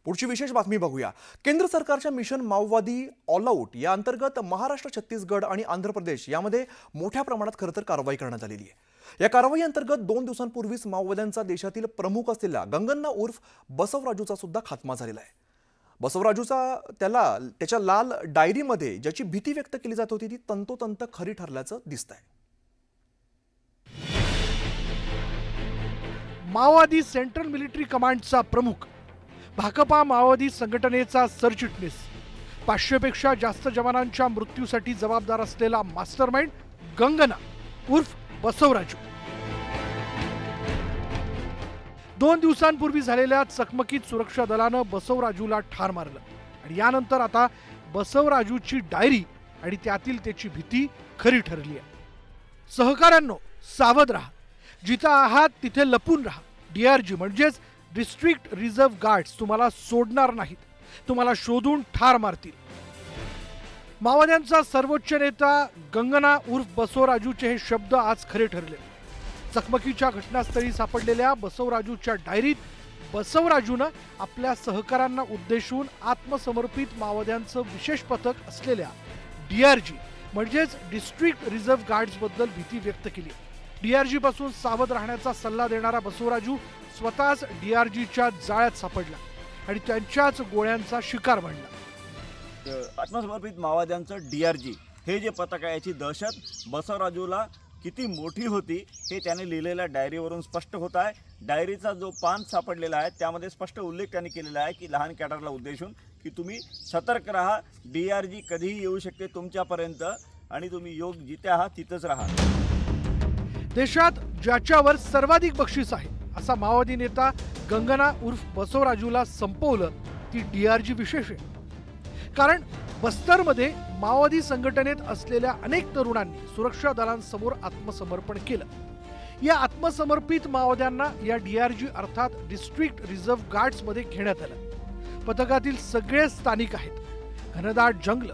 पुढची विशेष बातमी बघूया। केंद्र सरकारच्या मिशन माओवादी ऑल आउट या अंतर्गत महाराष्ट्र, छत्तीसगड आणि आंध्र प्रदेश यामध्ये मोठ्या प्रमाणात खरतर कारवाई करण्यात आलेली आहे। या कारवाई अंतर्गत 2 दिवसांपूर्वीच माओवाद्यांचा देशातील प्रमुख असलेला गंगन्ना उर्फ बसवराजूचा सुद्धा खात्मा झालेला आहे। बसवराजूचा त्याच्या लाल डायरीमध्ये ज्याची भीती व्यक्त केली जात होती ती तंतोतंत खरी ठरल्याचं दिसतंय। माओवादी सेंट्रल मिलिटरी कमांडचा प्रमुख, भाकपा माओवादी संघटनेचा सरचिटणीस, 500 पेक्षा जास्त जवानांच्या मृत्यूसाठी जबाबदार असलेला मास्टरमाइंड गंगन्ना उर्फ बसवराजू। 2 दिवसांपूर्वी झालेल्या चकमकीत सुरक्षा दलानं बसवराजूला ठार मारलं आणि यानंतर आता बसवराजूची डायरी आणि त्यातील त्याची भीती खरी ठरली आहे। सहकाऱ्यांनो, सावध राहा, जिथं आहात तिथे लपून राहा। DRG म्हणजेच डिस्ट्रिक्ट रिझर्व्ह गार्ड्स तुम्हाला सोडणार नाहीत, तुम्हाला शोधून ठार मारतील। माओवाद्यांचा सर्वोच्च नेता गंगन्ना उर्फ बसवराजूचे हे शब्द आज खरे ठरले। चकमकीच्या घटनास्थळी सापडलेल्या बसवराजूच्या डायरीत बसवराजूनं आपल्या सहकाऱ्यांना उद्देशून आत्मसमर्पित माओवाद्यांचं विशेष पथक असलेल्या DRG म्हणजेच डिस्ट्रिक्ट रिझर्व्ह गार्ड्स बद्दल भीती व्यक्त केली। DRG पासून सावध राहण्याचा सल्ला देणारा बसवराजू स्वतःच DRGच्या जाळ्यात सापडला आणि त्यांच्याच गोळ्यांचा शिकार बनला। आत्मसमर्पित माओवाद्यांचं DRG हे जे पथक आहे याची दहशत बसवराजूला किती मोठी होती हे त्याने लिहिलेल्या डायरीवरून स्पष्ट होत आहे। डायरीचा जो पान सापडलेला आहे त्यामध्ये स्पष्ट उल्लेख त्यांनी केलेला आहे की लहान कॅडरला उद्देशून की तुम्ही सतर्क राहा, DRG कधीही येऊ शकते तुमच्यापर्यंत आणि तुम्ही योग जिथे आहात तिथंच राहा। देशात ज्याच्यावर सर्वाधिक बक्षीस आहे असा माओवादी नेता गंगन्ना उर्फ बसवराजूला संपवलं ती DRG विशेष आहे। कारण बस्तरमध्ये माओवादी संघटनेत असलेल्या अनेक तरुणांनी सुरक्षा दलांसमोर आत्मसमर्पण केलं। या आत्मसमर्पित माओवाद्यांना या DRG अर्थात डिस्ट्रिक्ट रिझर्व्ह गार्ड्स मध्ये घेण्यात आलं। पथकातील सगळे स्थानिक आहेत। घनदाट जंगल,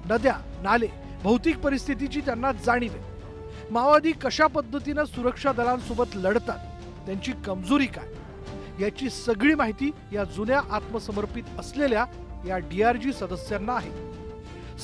नद्या, नाले, भौतिक परिस्थितीची त्यांना जाणीव आहे। माओवादी कशा पद्धतीने सुरक्षा दलांसोबत लढतात, त्यांची कमजोरी काय याची सगळी माहिती या जुन्या आत्मसमर्पित असलेल्या या DRG सदस्यांना आहे।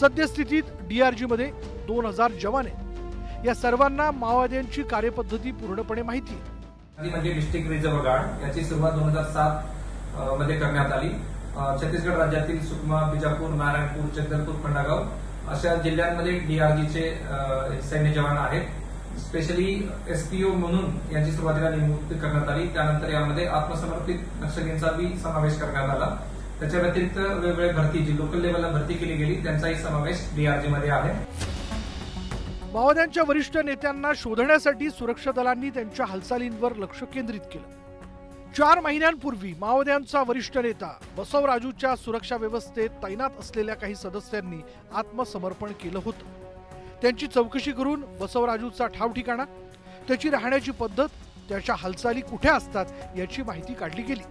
सद्यस्थितीत DRG मध्ये 2000 जवान आहेत। या सर्वांना माओवाद्यांची कार्यपद्धती पूर्णपणे माहिती आहे। म्हणजे डिस्ट्रिक्ट रिझर्व्ह गार्ड याची सुरुवात 2007 मध्ये करण्यात आली। छत्तीसगड राज्यातील सुकमा, बिजापूर, नारायणपूर, चंद्रपूर, खंडागाव अशा जिल्ह्यांमध्ये DRGचे सैन्य जवान आहेत। स्पेशली SPO म्हणून यांची सुरुवातीला नियुक्ती करण्यात आली। त्यानंतर यामध्ये आत्मसमर्पित नक्षलींचा बी समावेश करण्यात आला। त्याच्या व्यतिरिक्त वेगवेगळ्या भरती जी लोकल लेवलला भरती केली गेली त्यांचाही समावेश DRG मध्ये आहे। माओवाद्यांच्या वरिष्ठ नेत्यांना शोधण्यासाठी सुरक्षा दलांनी त्यांच्या हालचालींवर लक्ष केंद्रित केलं। 4 महिन्यांपूर्वी माओवाद्यांचा वरिष्ठ नेता बसवराजूच्या सुरक्षा व्यवस्थेत तैनात असलेल्या काही सदस्यांनी आत्मसमर्पण केलं होतं। त्यांची चौकशी करून बसवराजूचा ठाव ठिकाणा, त्याची राहण्याची पद्धत, त्याच्या हालचाली कुठे असतात याची माहिती काढली गेली।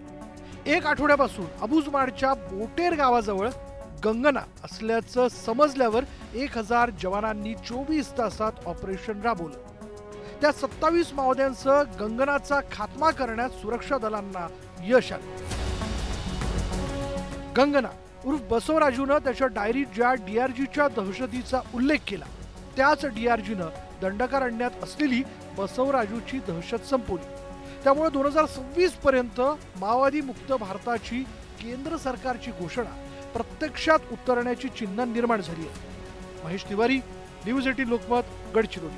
1 आठवड्यापासून अबुजमाडच्या बोटेर गावाजवळ गंगन्ना असल्याचं समजल्यावर 1000 जवानांनी 24 तासात ऑपरेशन राबवलं। त्या 27 माओवाद्यांसह गंगन्नाचा खात्मा करण्यात सुरक्षा दलांना यश आलं। गंगन्ना उर्फ बसवराजूनं त्याच्या डायरीत ज्या DRGच्या दहशतीचा उल्लेख केला त्याच DRGनं दंडकारण्यात असलेली बसवराजूची दहशत संपवली। त्यामुळे 2026 पर्यंत माओवादी मुक्त भारताची केंद्र सरकारची घोषणा प्रत्यक्षात उतरण्याची चिन्ह निर्माण झाली आहे। महेश तिवारी, न्यूज 18 लोकमत, गडचिरोली।